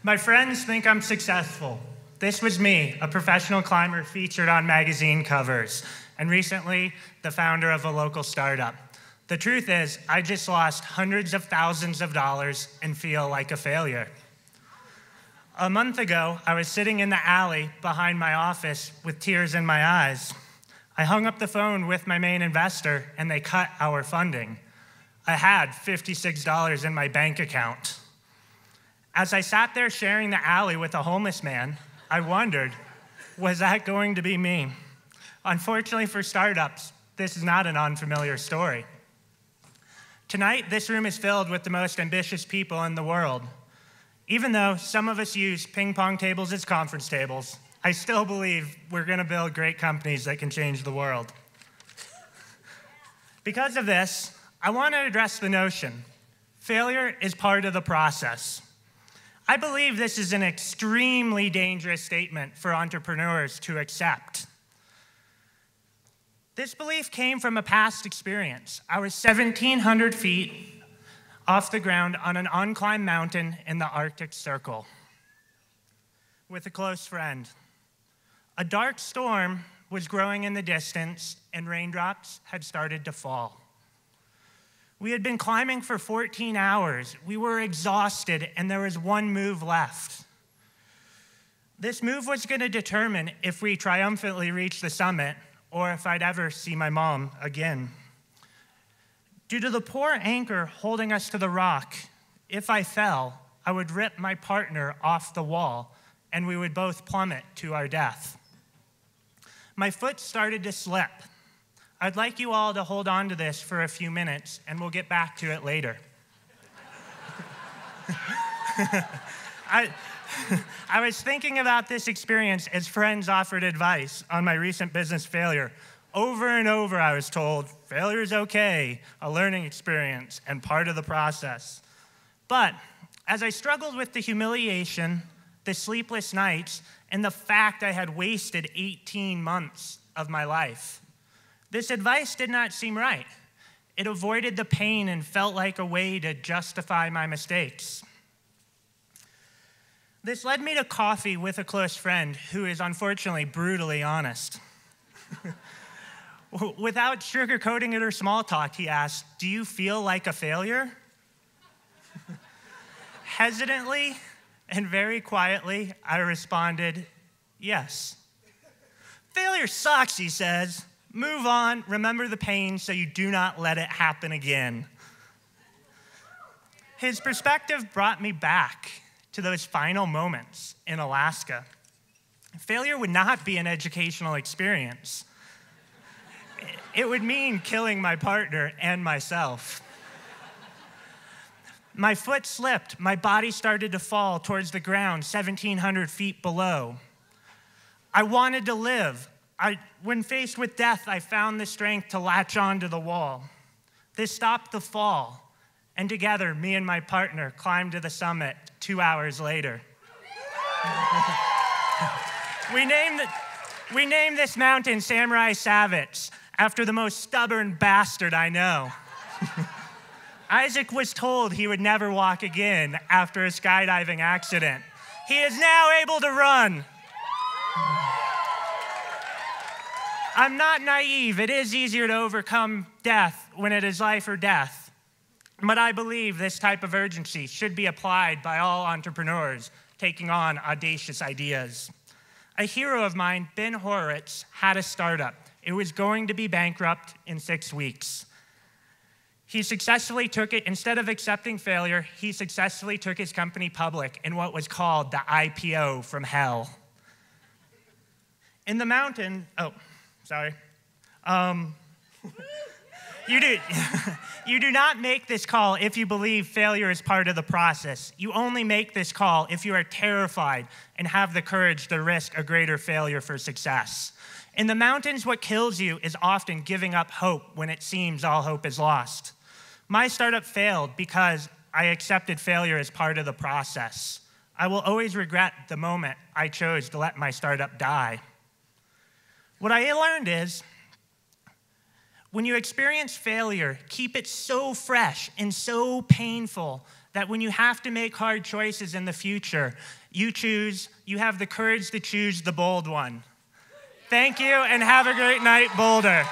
My friends think I'm successful. This was me, a professional climber featured on magazine covers, and recently the founder of a local startup. The truth is, I just lost hundreds of thousands of dollars and feel like a failure. A month ago, I was sitting in the alley behind my office with tears in my eyes. I hung up the phone with my main investor, and they cut our funding. I had $56 in my bank account. As I sat there sharing the alley with a homeless man, I wondered, was that going to be me? Unfortunately for startups, this is not an unfamiliar story. Tonight, this room is filled with the most ambitious people in the world. Even though some of us use ping pong tables as conference tables, I still believe we're going to build great companies that can change the world. Because of this, I want to address the notion, failure is part of the process. I believe this is an extremely dangerous statement for entrepreneurs to accept. This belief came from a past experience. I was 1,700 feet off the ground on an unclimbed mountain in the Arctic Circle with a close friend. A dark storm was growing in the distance, and raindrops had started to fall. We had been climbing for 14 hours. We were exhausted, and there was one move left. This move was going to determine if we triumphantly reached the summit or if I'd ever see my mom again. Due to the poor anchor holding us to the rock, if I fell, I would rip my partner off the wall, and we would both plummet to our death. My foot started to slip. I'd like you all to hold on to this for a few minutes, and we'll get back to it later. I was thinking about this experience as friends offered advice on my recent business failure. Over and over, I was told, failure is okay, a learning experience, and part of the process. But as I struggled with the humiliation, the sleepless nights, and the fact I had wasted 18 months of my life, this advice did not seem right. It avoided the pain and felt like a way to justify my mistakes. This led me to coffee with a close friend who is unfortunately brutally honest. Without sugarcoating it or small talk, he asked, "Do you feel like a failure?" Hesitantly and very quietly, I responded, "Yes." "Failure sucks," he says. "Move on, remember the pain so you do not let it happen again." His perspective brought me back to those final moments in Alaska. Failure would not be an educational experience. It would mean killing my partner and myself. My foot slipped. My body started to fall towards the ground 1,700 feet below. I wanted to live. When faced with death, I found the strength to latch onto the wall. This stopped the fall, and together, me and my partner climbed to the summit 2 hours later. We named this mountain Samurai Savage, after the most stubborn bastard I know. Isaac was told he would never walk again after a skydiving accident. He is now able to run. I'm not naive. It is easier to overcome death when it is life or death. But I believe this type of urgency should be applied by all entrepreneurs taking on audacious ideas. A hero of mine, Ben Horowitz, had a startup. It was going to be bankrupt in 6 weeks. He successfully took it, instead of accepting failure, he successfully took his company public in what was called the IPO from hell. In the mountain, You do not make this call if you believe failure is part of the process. You only make this call if you are terrified and have the courage to risk a greater failure for success. In the mountains, what kills you is often giving up hope when it seems all hope is lost. My startup failed because I accepted failure as part of the process. I will always regret the moment I chose to let my startup die. What I learned is, when you experience failure, keep it so fresh and so painful that when you have to make hard choices in the future, you have the courage to choose the bold one. Thank you, and have a great night, Boulder.